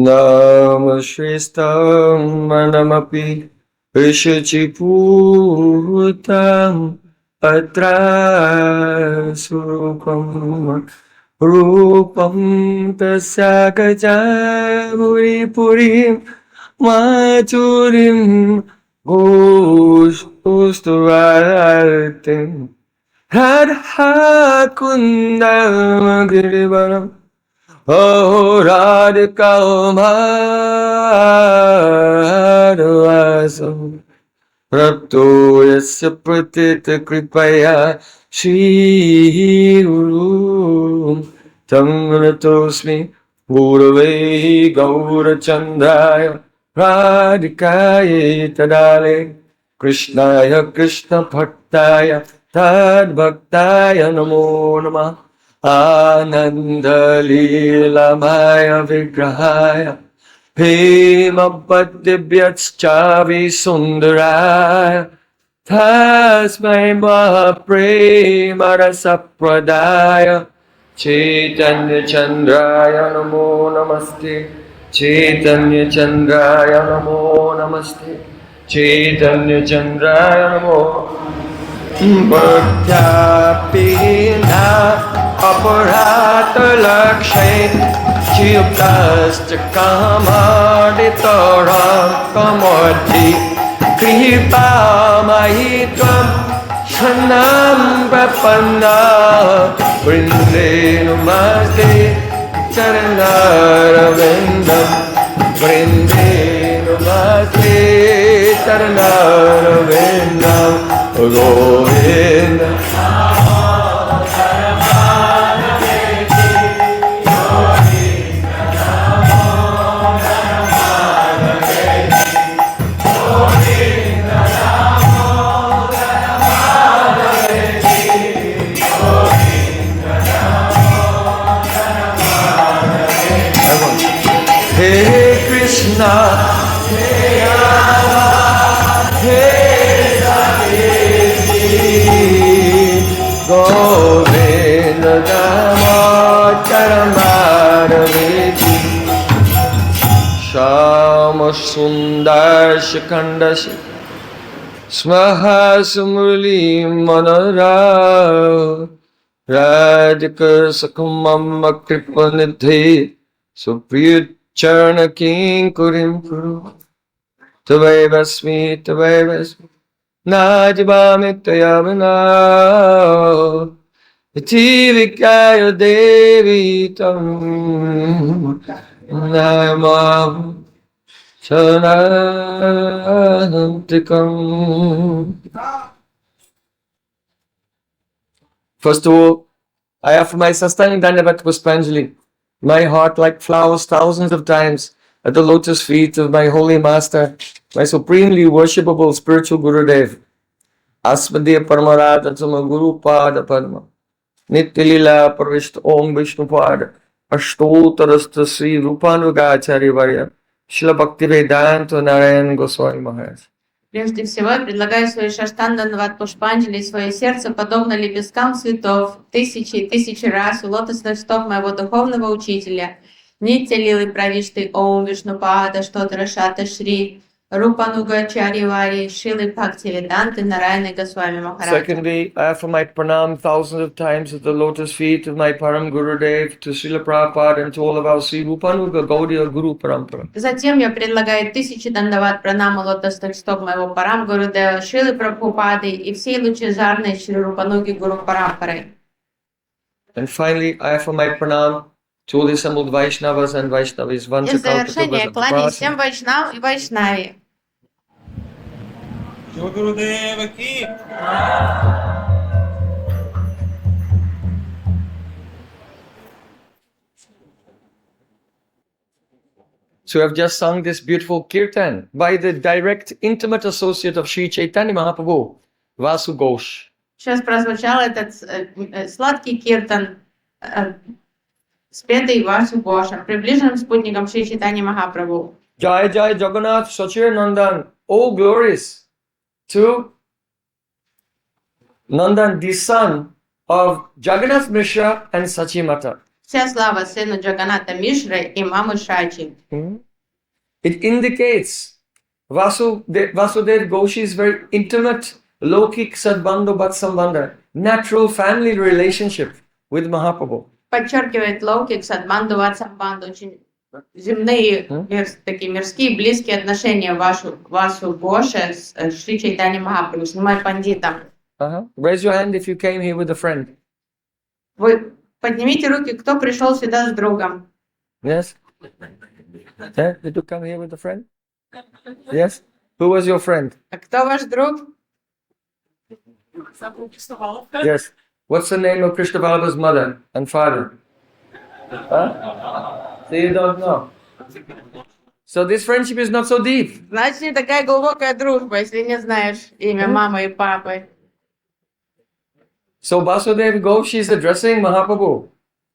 Namashrestam manamapi Vishachiputam Atra Surupam Rupam Tasakaja Puri Purim Maturim Ghosh Ustuvaratim Radha Kundam Girivaram Oh Radhika Madhuvasam Prapto Yasya Pratita Kripaya Shri Guru Tam Natosmi Gurave Gaurachandraya Radhikaye Tadale Krishnaya Krishna Bhaktaya Tad Bhaktaya Namo Namah Ananda Leela Maya Vigrahaya Hema Paddibhyacchavi Sundaraya Tasmai Mahaprema Rasapradaya Chaitanya Chandraya Namo Namaste Chaitanya Chandraya Namo Namaste Chaitanya Chandraya Namo Bhaktapina Aparata Lakshay Jyukasta Kamaditara Kamati Kripa Mahitvam Shanam Prapanna Vrinde Namaste Charanaravinda Vrinde Namaste Charanaravinda Govinda Hey Krishna, Hey Rama, Hey Saketi, Govinda Dhamma-charamara-veti, Shama Sundar Shikandashi, Smaha Sumurli Manara, Radhika Sakamama Kripanidhi, Supriya Charana King Kurim Kuru Tavai Vasmi Najibami Tayavana Itivikaya Devi Tam Namam Charanantikam. First of all, I offer my sustaining Dandavat Puspanjali, my heart like flowers thousands of times at the lotus feet of my holy master, my supremely worshipable spiritual Gurudev. Asmadya Paramarata Tama Guru Pada Padma. Nityalila Parvishta Om Vishnu Pada. Ashtotarasta Sri Rupanugacharya Varya. Shila Bhakti Vedanta Narayan Goswami Maharaj. Прежде всего, я предлагаю свои шаштанданават пушпанджали, свое сердце, подобно лепесткам цветов, тысячи и тысячи раз у лотосных стоп моего духовного учителя, Нитя Лилы Правишты Ом Вишнупада Штотара Шата Шри Рупанугачарья Вари Шилы Бхакти Веданты Нараяны Госвами Махараджа. Secondly, I offer my pranam thousands of times at the lotus feet of my Param Gurudev, to Srila Prabhupada and to all of our Sri Rupanuga Gaudiya Guru Parampara. Затем я предлагаю тысячи дандават пранама лотосных стоп моего Парам Гурудева Шилы Прабхупады и всей лучезарной Шри Рупануги Гуру Парампары. And finally, I offer my pranam to all the assembled Vaishnavas and Vaishnavis. И в завершение кланяюсь всем Вайшнав и Вайшнави. So we have just sung this beautiful kirtan by the direct intimate associate of Sri Chaitanya Mahaprabhu, Vasu Ghosh. Сейчас прозвучал этот сладкий киртан, спетый Васу Гошем, приближенным спутником Шри Чайтаньи Махапрабху. Jaya Jaya Jagannātha Śacīra-nandana, all glories to Nandan, the son of Jagannath Mishra and Sachi Mata. Вся слава сину Джаганната Мишры и мамы Шачи. It indicates Vasudev Goshi's very intimate Lokik Sadbandhu Batsambandha, natural family relationship with Mahaprabhu. Подчеркивает лаукик, садбанду, ватсамбанду, очень земные, такие мирские, близкие отношения Васу Гоша с Шри Чайтанья Махапрабху, с Нимай Пандитом. Raise your hand if you came here with a friend. Вы поднимите руки, кто пришел сюда с другом. Yes? Yeah? Did you come here with a friend? Yes? Who was your friend? А кто ваш друг? Yes. What's the name of Krishna Vallabha's mother and father? Huh? So you don't know. So this friendship is not so deep. Значит, не такая глубокая дружба, если не знаешь имя мамы и папы. So Vasudev Ghosh is addressing Mahaprabhu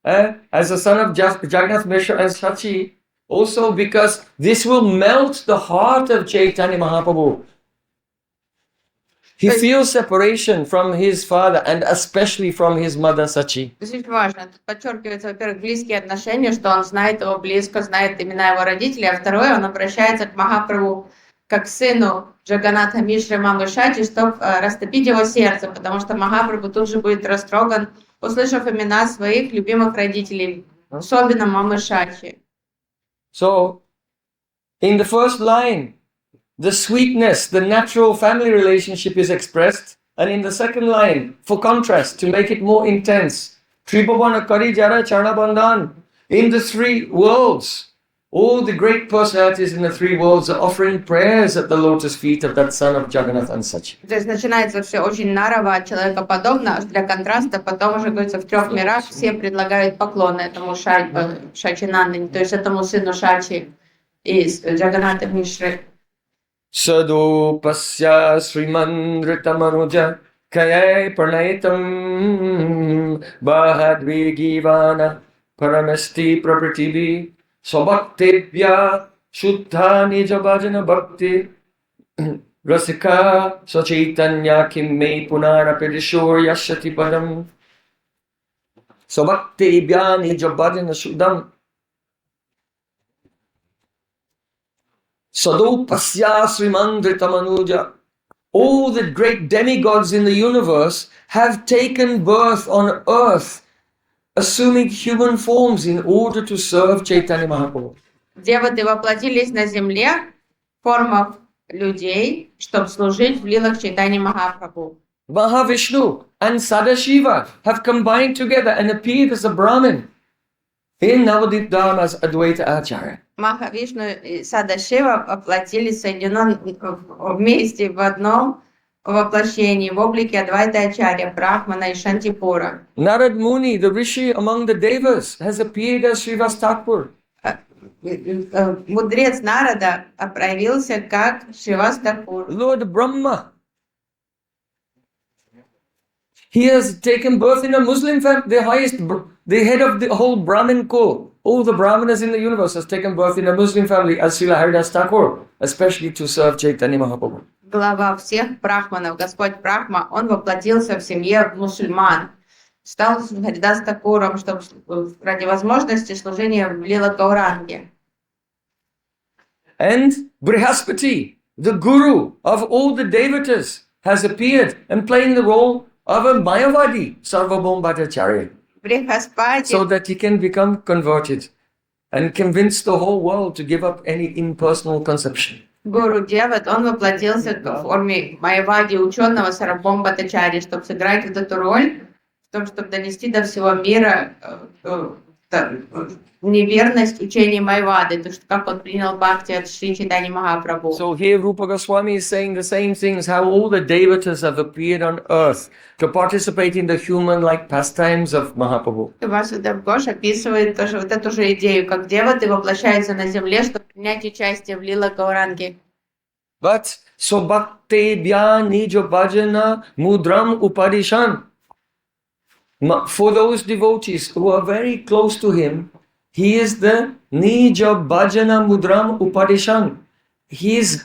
as the son of Jagannātha Mishra and Śacīra, also because this will melt the heart of Chaitanya Mahaprabhu. He feels separation from his father and especially from his mother Sachi. Это очень важно. Тут подчеркивается, во-первых, близкие отношения, что он знает его близко, знает имена его родителей, а второе, он обращается к Махапрабху как к сыну Джаганнатха Мишры мамы Шачи, чтобы растопить его сердце, потому что Махапрабху тут же будет растроган, услышав имена своих любимых родителей, особенно мамы Шачи. So, in the first line, the sweetness, the natural family relationship is expressed, and in the second line, for contrast, to make it more intense, Tribhavana Kari Jara Charna Bandhan, in the three worlds, all the great personalities in the three worlds are offering prayers at the lotus feet of that son of Jagannātha and Sachi. То есть начинается все очень нарово, человекоподобно, аж для контраста, потом уже, говорится, в трех мирах все предлагают поклоны этому Śacīra-nandana, то есть этому сыну Шачи из Джаганнатха Мишры. Sadupasya Srimandritamanuja Kayai Pranaitam Bahadvigivana Paramesti Prabhativi Sabaktebhya Shuddha Nija Bhajana Bhakti Rasika Sachaitanya Kimme Punarapidishur Yashati Padam Sabaktebhya Nija Bhajana Shuddham Sadupasya Srimandritamanuja. All the great demigods in the universe have taken birth on earth, assuming human forms in order to serve Chaitanya Mahaprabhu. Деваты воплотились на земле в формах людей, чтобы служить в лилах Чайтаньи Махапрабху. Mahavishnu and Sadashiva have combined together and appeared as a Brahmin in Navadip Dham as Advaita Acharya. Махавишну и Садашива воплотились соединены вместе в одном воплощении в облике Адвайта Ачарья, Брахмана и Шантипура. Narad Muni, the rishi among the devas, has appeared as Srivas Thakur. Мудрец Нарада проявился как Шривас Такур. Lord Brahma. He has taken birth in a Muslim family, the head of the whole Brahmin kul. All the Brahmanas in the universe has taken birth in a Muslim family as Srila Haridas Thakur, especially to serve Chaitanya Mahaprabhu. Глава всех брахманов, Господь Брахма, он воплотился в семье мусульман. Стал Харидас Такуром, чтобы ради возможности служения в Лила Гауранге. And Brihaspati, the guru of all the devatas, has appeared and playing the role of a Mayavadi, Sarvabhauma Bhattacharya, Брихаспати, so that he can become converted and convince the whole world to give up any impersonal conception. гуру Деват, он воплотился в форме Майявади, ученого Сарвабхаума Бхаттачарьи, чтобы сыграть вот эту роль в том, чтобы донести до всего мира неверность учения Майявады, то, что как он принял бхакти от Шри Чайтаньи Махапрабху. So here Rupa Goswami is saying the same things, how all the devatas have appeared on earth to participate in the human-like pastimes of Mahaprabhu. Васудев Гош описывает тоже вот эту же идею, как деваты воплощаются на земле, чтобы принять участие в Лила Гауранге. But so bhakte bhya nijo bhajana mudram upadishan. For those devotees who are very close to him, he is the nija bhajana mudram upadishan. He is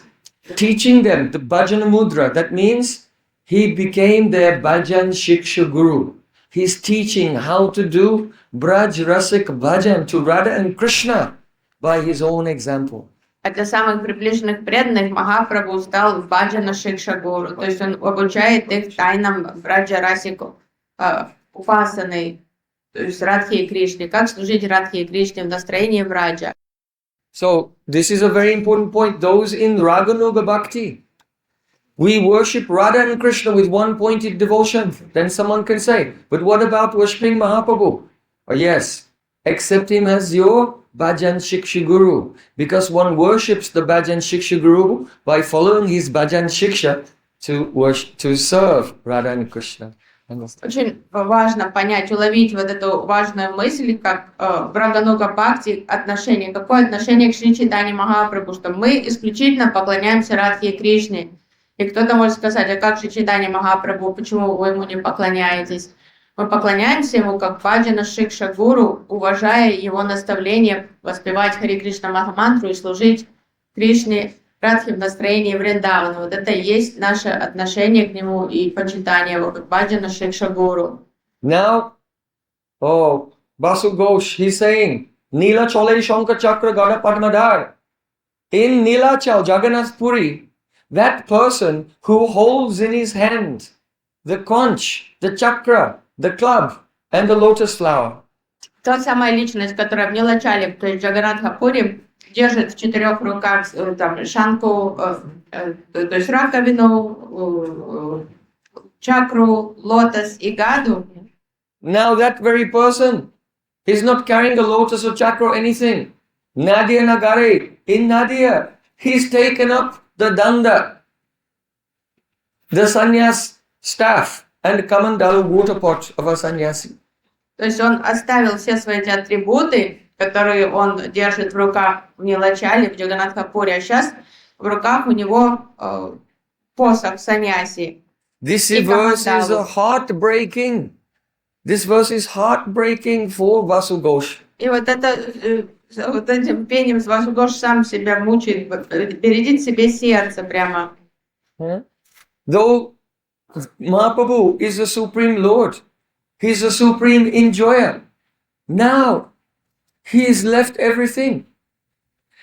teaching them the bhajana mudra. That means he became their bhajan shiksha guru. he's teaching how to do Braj Rasik Bhajan to Radha and Krishna by his own example. А для самых приближенных преданных Махапрабху стал Баджана Шикша-гуру, то есть он обучает их тайнам Браджа Расику, Упасаны, то есть Радхи и Кришне, как служить Радхи и Кришне в настроении Браджа. So this is a very important point. Those in Raganuga Bhakti, we worship Radha and Krishna with one pointed devotion. Then someone can say, but what about worshipping Mahaprabhu? Oh, yes, accept him as your Bhajan Shiksha Guru, because one worships the Bhajan Shiksha Guru by following his Bhajan Shiksha to serve Radha and Krishna. Очень важно понять, уловить вот эту важную мысль, как в Рагануга Бхакти отношение. Какое отношение к Шри Чайтанье Махапрабху, что мы исключительно поклоняемся Радхе и Кришне. И кто-то может сказать, а как же Чайтанья Махапрабху, почему вы ему не поклоняетесь? Мы поклоняемся ему как Баджана Шикша Гуру, уважая его наставление воспевать Хари Кришна Махамантру и служить Кришне Радхи в настроении Вриндавана. Вот это и есть наше отношение к нему и почитание его как Баджана Шикша Гуру. Now, Vasu Ghosh, he's saying, Nila Chole Shankar Chakra Gada Padmadar. In Nilachal, Jagannath Puri, that person who holds in his hand the conch, the chakra, the club, and the lotus flower. Та самая личность, которая в Нилачале, то есть Джаганнатха-пури, держит в 4 руках там, шанку, то есть раковину, чакру, лотос и гаду. Now that very person is not carrying a lotus or chakra or anything. Nadia Nagare, in Nadia, he's taken up the danda, the sannyas staff, and kamandalu water pot of a sannyasi. То есть он оставил все свои эти атрибуты, которые он держит в руках в Нилачале, в Джаганнатха-пуре, а сейчас в руках у него посох саньяси. This verse is heartbreaking. This verse is heartbreaking for Vasu Ghosh. И вот это, вот этим пением Васу Гош сам себя мучает, бередит себе сердце прямо. Though Mahaprabhu is the Supreme Lord, he is the Supreme Enjoyer. Now, he has left everything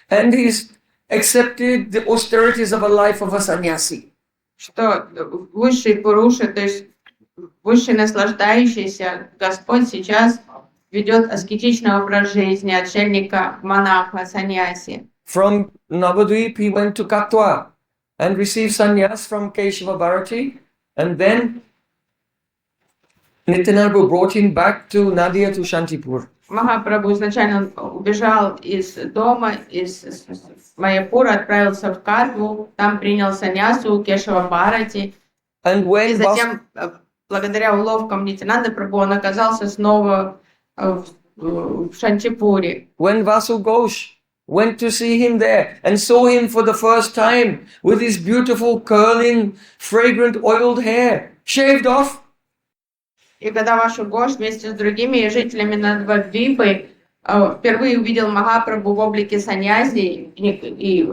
and he's accepted the austerities of a life of a sannyasi. Что высший Пуруши, то есть высший наслаждающийся Господь сейчас ведет аскетичный образ жизни отшельника, монаха, саньяси. From Navadvip he went to Katwa and received sannyas from Keshava Bharati, and then Nityananda brought him back to Nadia to Shantipur. Махапрабху изначально убежал из дома, из Майяпура, отправился в Катву, там принял саньясу у Кешава Бхарати. И затем, благодаря уловкам Нитянанды Прабху, он оказался снова в Шантипуре. When Vasu Ghosh went to see him there and saw him for the first time with his beautiful curling, fragrant oiled hair, shaved off. И когда Вашу Гош вместе с другими жителями Надвадвипы впервые увидел Махапрабху в облике саньяси и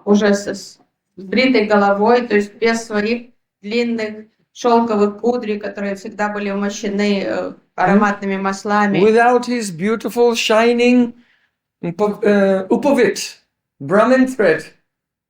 уже с бритой головой, то есть без своих длинных шелковых кудрей, которые всегда были умощены ароматными маслами. Without his beautiful shining upavit, Brahmin thread.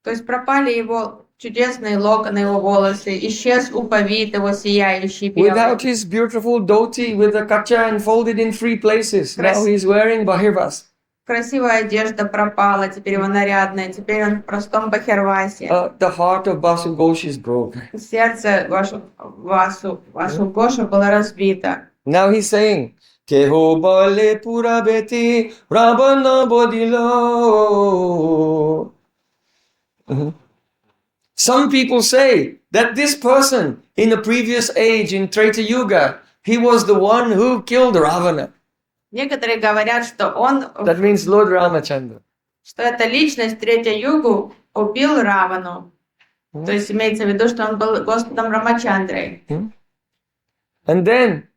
То есть пропали его чудесные локоны, его волосы, исчез упавит, его сияющий белый. Without his beautiful dhoti with the kacha and folded in 3 places. Now he's wearing bahirvas. Красивая одежда пропала, теперь его нарядная, теперь он в простом бахирвасе. The heart of Vasu Ghosh is broken. Сердце Васу Гоша было разбито. Now he's saying, Keho bale pura beti Ravana bodilo. Some people say that this person in the previous age, in Treta Yuga, he was the one who killed Ravana. Некоторые говорят, что он, That means Lord Ramachandra. что эта личность в Третью Югу убил Равану. То есть имеется в виду, что он был Господом Рамачандрой. And then,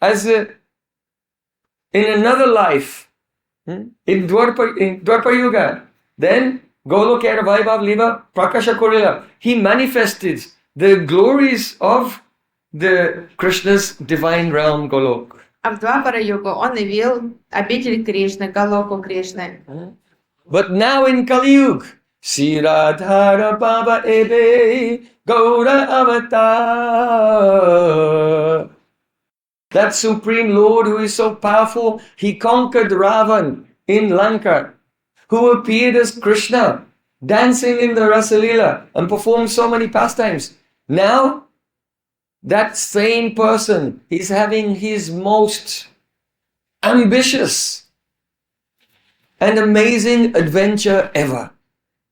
as in another life, in Dwapar Yuga, then Golokera Vaibhav Liva Prakasha Korila, he manifested the glories of the Krishna's divine realm Golok. А в Двапара-югу он явил обитель Кришны, Галоку Кришны. But now in Kali Yuga, Śacīra-nandana bheda-abheda-tattva. That Supreme Lord who is so powerful, he conquered Ravan in Lanka, who appeared as Krishna, dancing in the Rasalila and performed so many pastimes. Now, that same person is having his most ambitious and amazing adventure ever.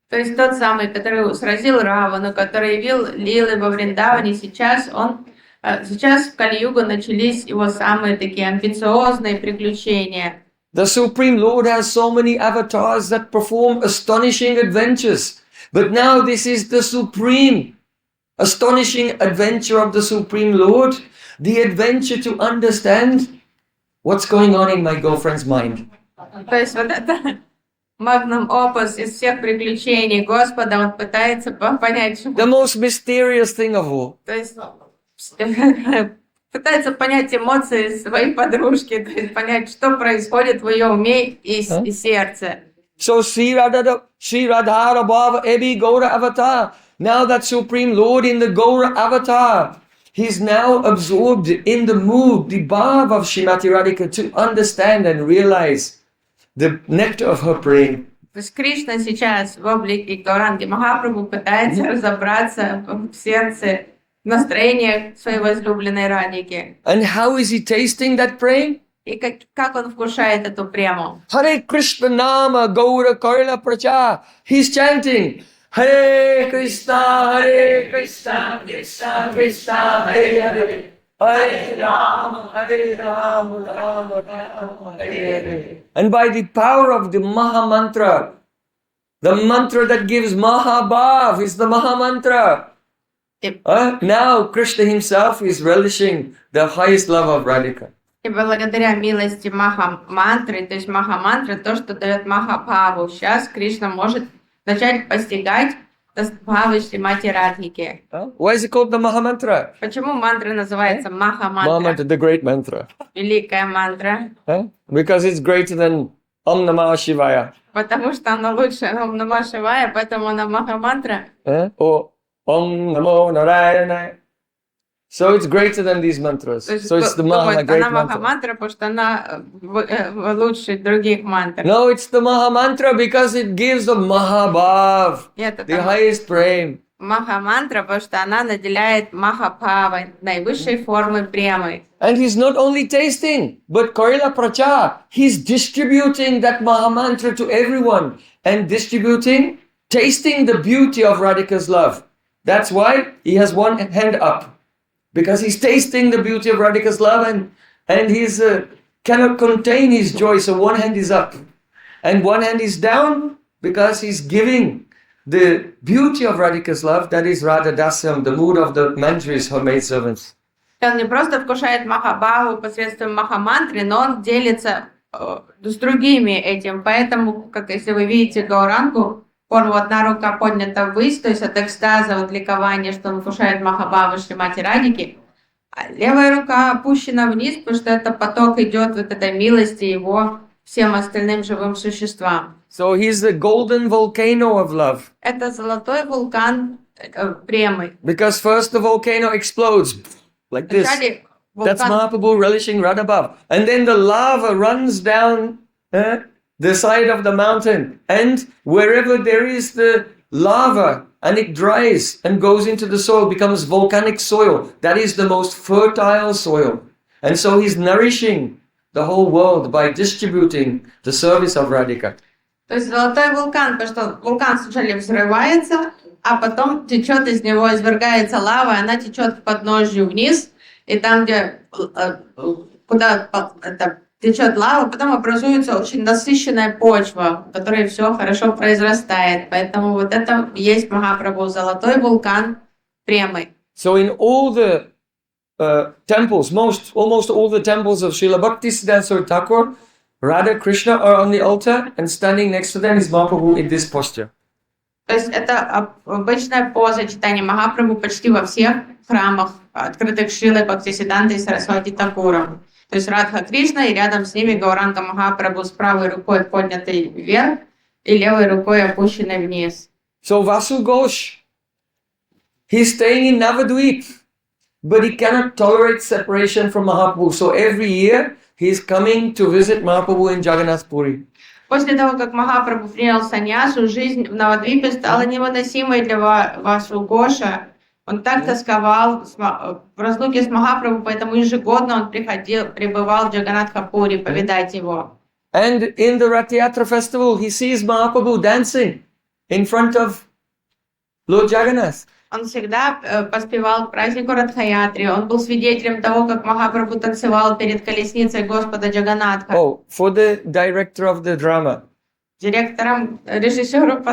То есть тот самый, который сразил Равану, который явил лилы во Вриндаване, сейчас в Кали-югу начались его самые такие амбициозные приключения. The Supreme Lord has so many avatars that perform astonishing adventures. But now this is the supreme, astonishing adventure of the Supreme Lord. The adventure to understand what's going on in my girlfriend's mind. То есть вот это магнум опус из всех приключений Господа, он пытается понять, что... The most mysterious thing of all. То есть пытается понять эмоции своей подружки, то есть понять, что происходит в ее уме и сердце. So Śacīra-nandana Bhava Ebi Gaura Avatar. Now that Supreme Lord in the Gaura Avatar, he's now absorbed in the mood, the bhav of Srimati Radhika to understand and realize the nectar of her praying. То есть Кришна сейчас в облике Гауранги Махапрабху пытается разобраться в сердце, в настроениях своей возлюбленной Радхики. And how is he tasting that praying? И как он вкушает эту прему? Hare Krishna Nama Gaura Karla Pracha. He's chanting Hare Krishna, Krishna Krishna, Hare Hare. Hare Rama, Rama Rama, Hare Hare. And by the power of the Maha Mantra, the mantra that gives Mahabhav is the Maha Mantra. Now Krishna himself is relishing the highest love of Radhika. И благодаря милости Маха-мантры, то есть Маха-мантра, то, что дает Маха-бхаву, сейчас Кришна может начать постигать бхавы Шримати Радхики. Why is it called the Maha Mantra? Почему мантра называется Maha Маха-мантра? Mantra, the great mantra. Великая мантра. Because it's greater than Om Namah Shivaya. Потому что она лучше Ом Нама Шивая, поэтому она Маха-мантра. Or Om Namo Narayana. So it's greater than these mantras. So it's the Maha, great она mantra. Маха-мантра, потому что она лучше других мантр. No, it's the Maha Mantra because it gives the Mahabhav, Нет, the это highest prem. Маха-мантра, потому что она наделяет Маха-бхавой, наивысшей формой премы. And he's not only tasting, but Karila Pracha, he's distributing that Maha Mantra to everyone and distributing, tasting the beauty of Radhika's love. That's why he has one hand up. Because he's tasting the beauty of Radhika's love and he's cannot contain his joy. So one hand is up and one hand is down because he's giving the beauty of Radhika's love. That is Radha Dasyam, the mood of the mantras, her maidservants. Он не просто вкушает Махабхаву посредством Маха-мантры, но он делится с другими этим. Поэтому, как если вы видите Гаурангу, форму одна рука поднята ввысь, то есть от экстаза, от ликования, что он вкушает Махабхаву Шримати Радхики, а левая рука опущена вниз, потому что это поток идет вот этой милости его всем остальным живым существам. So he's the golden volcano of love. Это золотой вулкан премы. Because first the volcano explodes like this. Вначале That's Mahaprabhu relishing Radhabhav. And then the lava runs down the side of the mountain. And wherever there is the lava and it dries and goes into the soil, becomes volcanic soil. That is the most fertile soil. And so he's nourishing the whole world by distributing the service of Radhika. То есть золотой вулкан, потому что вулкан сначала взрывается, а потом течет из него, извергается лава, и она течет к подножью вниз, и там, где куда течет лава, потом образуется очень насыщенная почва, в которой все хорошо произрастает. Поэтому вот это и есть Махапрабху, золотой вулкан премы. So in all the temples, almost all the temples of Srila Bhaktisiddhanta Thakur, Radha Krishna are on the altar and standing next to them is Mahaprabhu in this posture. То есть это обычная поза читания Махапрабху почти во всех храмах, открытых Шрилой Бхактисидантой Сарасвати Такуром. То есть Радха Кришна, и рядом с ними Гауранга Махапрабху с правой рукой поднятой вверх и левой рукой опущенной вниз. So Vasu Ghosh, he's staying in Navadvip, but he cannot tolerate separation from Mahaprabhu. So every year he's coming to visit Mahaprabhu in Jagannath Puri. После того, как Махапрабху принял саньясу, жизнь в Навадвипе стала невыносимой для Васу Гоша. Он так тосковал в разлуке с Махапрабху, поэтому ежегодно он прибывал в Джаганнатха-пури повидать его. And in the Rath Yatra festival, he sees Mahaprabhu dancing in front of Lord Jagannath. Он всегда поспевал к празднику Радха-ятри. Он был свидетелем того, как Махапрабху танцевал перед колесницей Господа Джаганнатха. Oh, for the director of the drama. Директором, режиссером,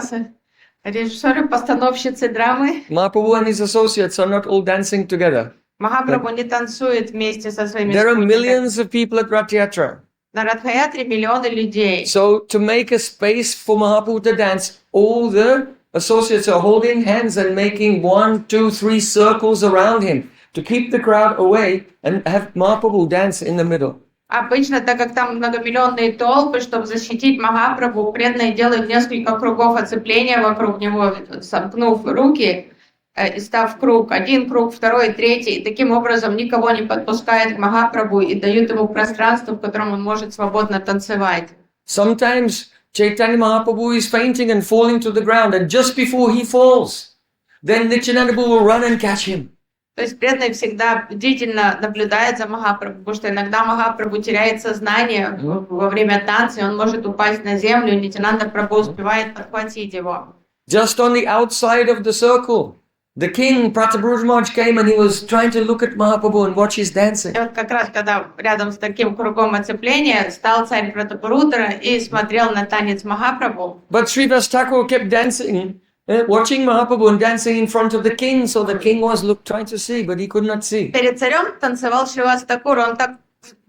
постановщицы драмы. Mahaprabhu and his associates are not all dancing together. Махапрабху не танцует вместе со своими There are спутниками. millions of people at Rath Yatra. На Радха-ятре миллионы людей. So to make a space for Mahaprabhu to dance, all the associates are holding hands and making 1, 2, 3 circles around him to keep the crowd away and have Mahaprabhu dance in the middle. Обычно, так как там многомиллионные толпы, чтобы защитить Махапрабху, преданные делают несколько кругов оцепления вокруг него, сомкнув руки и став в круг, один круг, второй, третий, и таким образом никого не подпускают к Махапрабху и дают ему пространство, в котором он может свободно танцевать. Sometimes Chaitanya Mahaprabhu is fainting and falling to the ground, and just before he falls, then Nityananda will run and catch him. То есть преданный всегда бдительно наблюдает за Махапрабху, потому что иногда Махапрабху теряет сознание во время танца, и он может упасть на землю, и Нитянанда Прабху успевает подхватить его. Just on the outside of the circle, the king, Prataparudra came and he was trying to look at Mahaprabhu and watch his dancing. И вот как раз, когда рядом с таким кругом оцепления стал царь Пратапарудра и смотрел на танец Махапрабху. But Srivas Thakur kept dancing, watching Mahaprabhu and dancing in front of the king, so the king was trying to see, but he could not see. Перед царем танцевал Шривас Такур, он так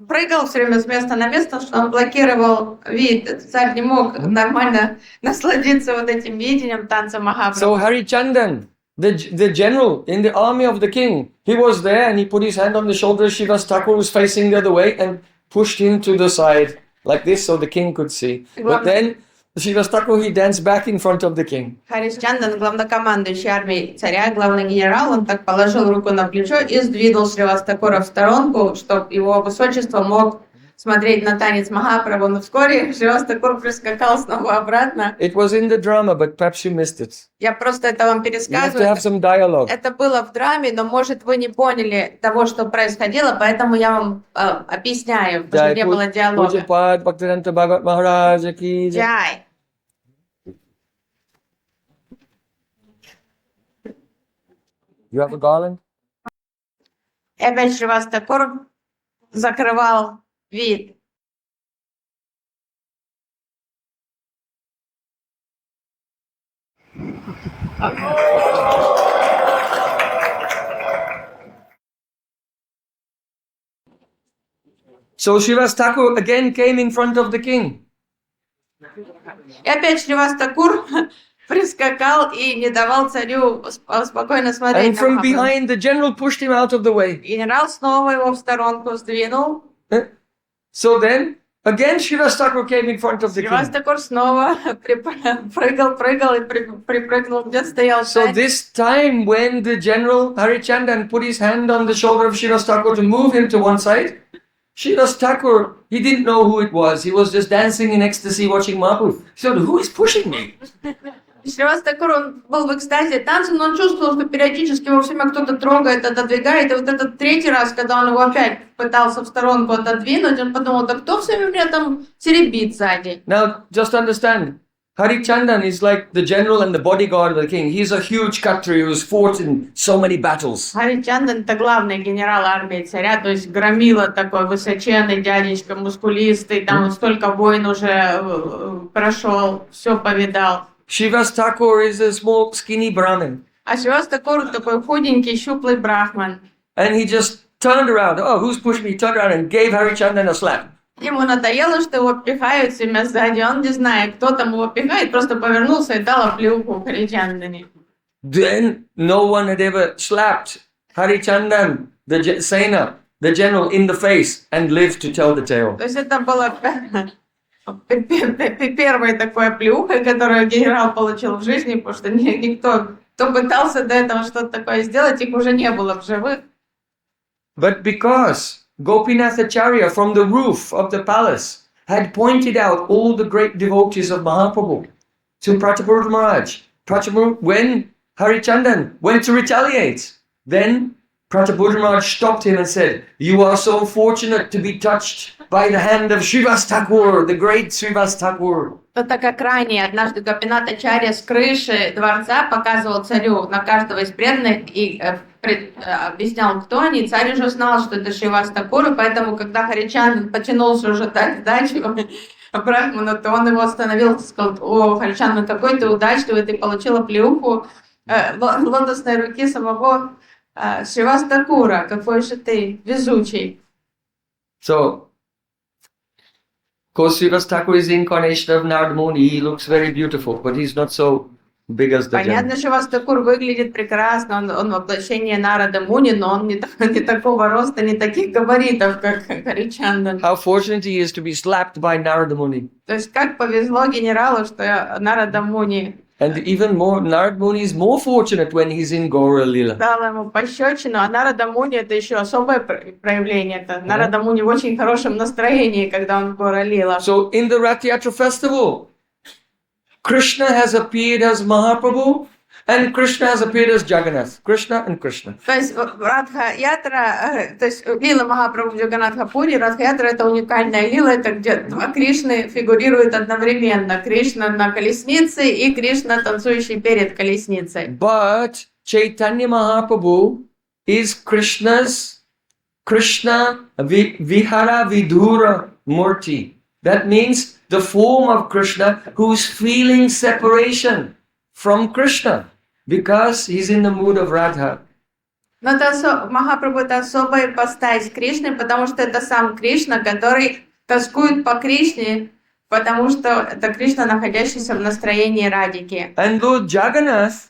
прыгал все время с места на место, что он блокировал вид. Царь не мог нормально насладиться вот этим видением танца Махапрабху. So Harichandan, the general in the army of the king, he was there and he put his hand on the shoulder of Srivas Thakur, was facing the other way, and pushed him to the side like this so the king could see. But then Srivas Thakur, he danced back in front of the king. Харишчандан, главнокомандующий армией царя, главный генерал, он так положил руку на плечо и сдвинул Шривас Такура в сторонку, чтобы его высочество мог смотреть на танец Махапрабху. Но вскоре Шривас Такур прискакал снова обратно. It was in the drama, but perhaps you missed it. Я просто это вам You have to пересказываю. have some dialogue. Это было в драме, но, может, вы не поняли того, что происходило, поэтому я вам объясняю, потому что не было диалога. Pujapad Bhaktivedanta Bhagavat Maharaj ki jai. Jai. You have a garland? И опять Шривас Такур закрывал вид. So Srivas Thakur again came in front of the king. И опять Шривас Такур прискакал и не давал царю спокойно And смотреть на from Махапрабху. behind, the general pushed him out of the way. Генерал снова его в сторонку сдвинул. So then, again Srivas Thakur came in front of the Шривас king. Такур снова прыгал и припрыгнул, где стоял So царь. this time when the general Harichandan put his hand on the shoulder of Srivas Thakur to move him to one side, Srivas Thakur, he didn't know who it was. He was just dancing in ecstasy watching Mahaprabhu. He said, who is pushing me? Шривас Такур, он был в экстазе танца, но он чувствовал, что периодически его все время кто-то трогает, отодвигает. И вот этот третий раз, когда он его опять пытался в сторонку отодвинуть, он подумал, да кто все время там теребит сзади? Now, just understand, Harichandan is like the general and the bodyguard of the king. He's a huge Khatri who's fought in so many battles. Харичандан — это главный генерал армии царя, то есть громила такой высоченный дядечка, мускулистый, там вот столько войн уже прошел, все повидал. Srivas Thakur is a small, skinny Brahmin. А Шривас Такур такой худенький, щуплый брахман. And he just turned around. Oh, who's pushed me? He turned around and gave Harichandan a slap. Ему надоело, что его пихают всеми сзади. Он, не знает, кто там его пихает, просто повернулся и дал оплеуху Харичандане. Then no one had ever slapped Harichandan, the Sena, the general, in the face and lived to tell the tale. То есть это было первой такой оплеухой, которую генерал получил в жизни, потому что никто, кто пытался до этого что-то такое сделать, их уже не было в живых. But because Gopinathacharya from the roof of the palace had pointed out all the great devotees of Mahaprabhu to Prataparudra Maharaj, when Harichandan went to retaliate, then Prataparudra Maharaj stopped him and said, "You are so fortunate to be touched by the hand of Srivas Thakur, the great Srivas Thakur." То так как ранее однажды Гопинатачарья с крыши дворца показывал царю на каждого из преданных и объяснял, кто они, царь уже знал, что это Шривас Такур, и поэтому, когда Харичандан потянулся уже дать сдачу Брахману, то он его остановил и сказал: "О, Харичандан, какой ты удачливый, ты получила плеуху лотосной руки самого Шривас Такура, какой же ты везучий." So, of course, Srivas Thakur is the incarnation of Narada Muni. He looks very beautiful, but he's not so big as the Понятно, general. что Шривас Такур выглядит прекрасно, он воплощение Нарада Муни, но он не такого роста, не таких габаритов, как Харичандан. How fortunate he is to be slapped by Narada Muni. То есть как повезло генералу, что Нарада Муни And even more, Narada Muni is more fortunate when he's in Gaura Lila. дал ему пощечину, а Нарада Муни это еще особое проявление. Это Нарада Муни в очень хорошем настроении, когда он в Гора Лила. So in the Rath Yatra festival, Krishna has appeared as Mahaprabhu and Krishna has appeared as Jagannātha. Krishna and Krishna. То есть Радха-ятра, то есть лила Махапрабху в Джаганнатха-пури, Радха-ятра это уникальная лила, это где два Кришны фигурируют одновременно. Кришна на колеснице и Кришна, танцующий перед колесницей. But Chaitanya Mahaprabhu is Krishna Vihara Vidura Murti. That means the form of Krishna who's feeling separation from Krishna because he's in the mood of Radha. Но это Махапрабху это особая ипостась Кришны, потому что это сам Кришна, который тоскует по Кришне, потому что это Кришна, находящийся в настроении Радики. And Lord Jagannath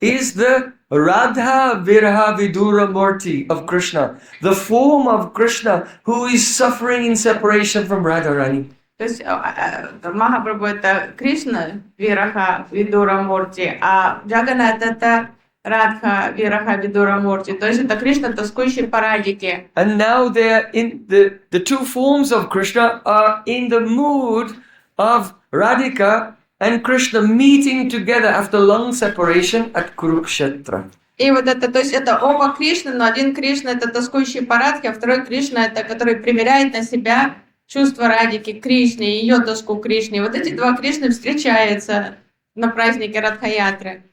is the Radha Viraha Vidura Murti of Krishna, the form of Krishna who is suffering in separation from Radharani. То есть Махапрабху это Кришна, Вираха, Видура Мурти, а Джаганнат это Радха, Вираха, Видура Мурти. То есть это Кришна, тоскующий по Радике. And now they're in the two forms of Krishna are in the mood of Radhika and Krishna meeting together after long separation at Kurukshetra. И вот это, то есть это оба Кришны, но один Кришна это тоскующий по Радхе, а второй Кришна это который примеряет на себя чувство Радики к Кришне, ее тоску к Кришне. Вот эти два Кришны встречаются на празднике Радха-ятры.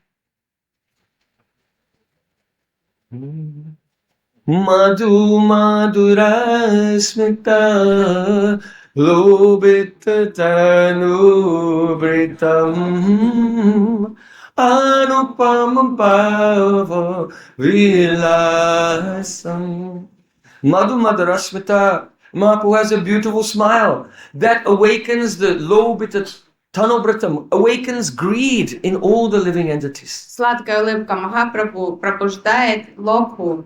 Madhu Madhura Smita Lobita Tanubritam Anupam Bhava Vilasam. Madhu Madhura Smita. Mahaprabhu has a beautiful smile that awakens the Lobita Tanubritam, awakens greed in all the living entities. Сладкая улыбка Махапрабху пробуждает лобху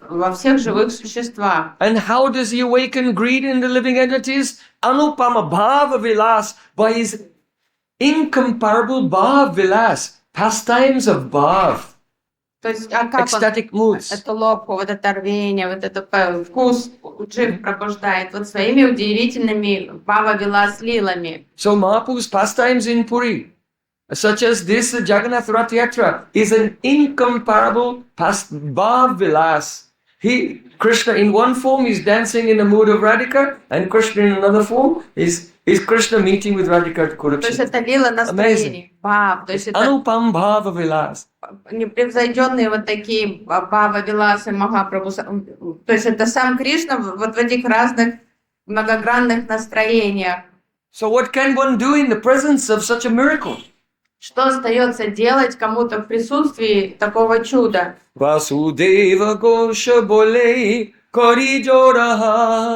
во всех живых существах. And how does he awaken greed in the living entities? Anupama Bhava Vilas, by his incomparable Bhav Vilas, pastimes of Bhav, То есть, а как ecstatic он moods. эту лобху, вот это рвение, вот этот вкус джив пробуждает вот своими удивительными бхава-вилас лилами. So Mahaprabhu's pastimes in Puri, such as this Jagannātha Rath Yatra, is an incomparable Bhav Vilas. Krishna in one form is dancing in the mood of Radhika, and Krishna in another form is Krishna meeting with Radhika at То есть Kurukshetra. это лила настроений, бхав, то есть это Anupam Bhava Vilas. непревзойденные вот такие бхава-виласы Махапрабху. То есть это сам Кришна вот в этих разных многогранных настроениях. So what can one do in the presence of such a miracle? Что остается делать кому-то в присутствии такого чуда? Vasudeva Ghosha bole kari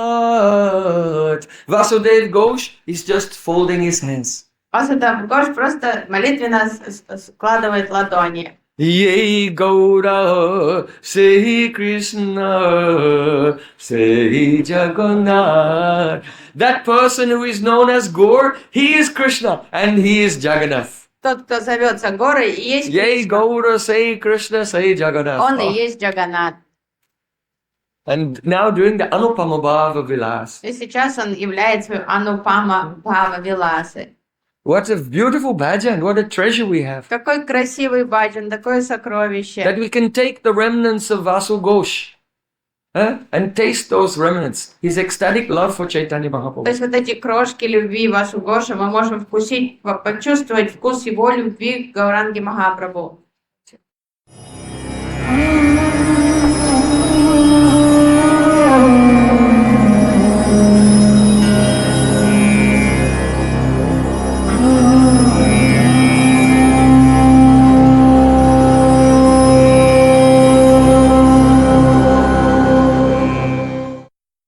jorahat but Vasudev Ghosh is just folding his hands. Васудев Гош просто молитвенно складывает ладони. Ye Gaura, say Krishna, say Jagannātha. That person who is known as Gaur, he is Krishna and he is Jagannāth. Тот, кто зовется горой, и есть Ye Кришна. Gaura, say Krishna, say Jagannāth. Он и есть Джаганнат. And now doing the Anupama Bhava Vilas. И сейчас он являет свою Анупама Бхава Виласы. What a beautiful bhajan, what a treasure we have. Какой красивый баджан, такое сокровище. That we can take the remnants of Vasu Ghosh and taste those remnants. His ecstatic love for Chaitanya То Mahaprabhu. есть вот эти крошки любви Васу Гоша мы можем вкусить, почувствовать вкус его любви к Гауранге Махапрабху.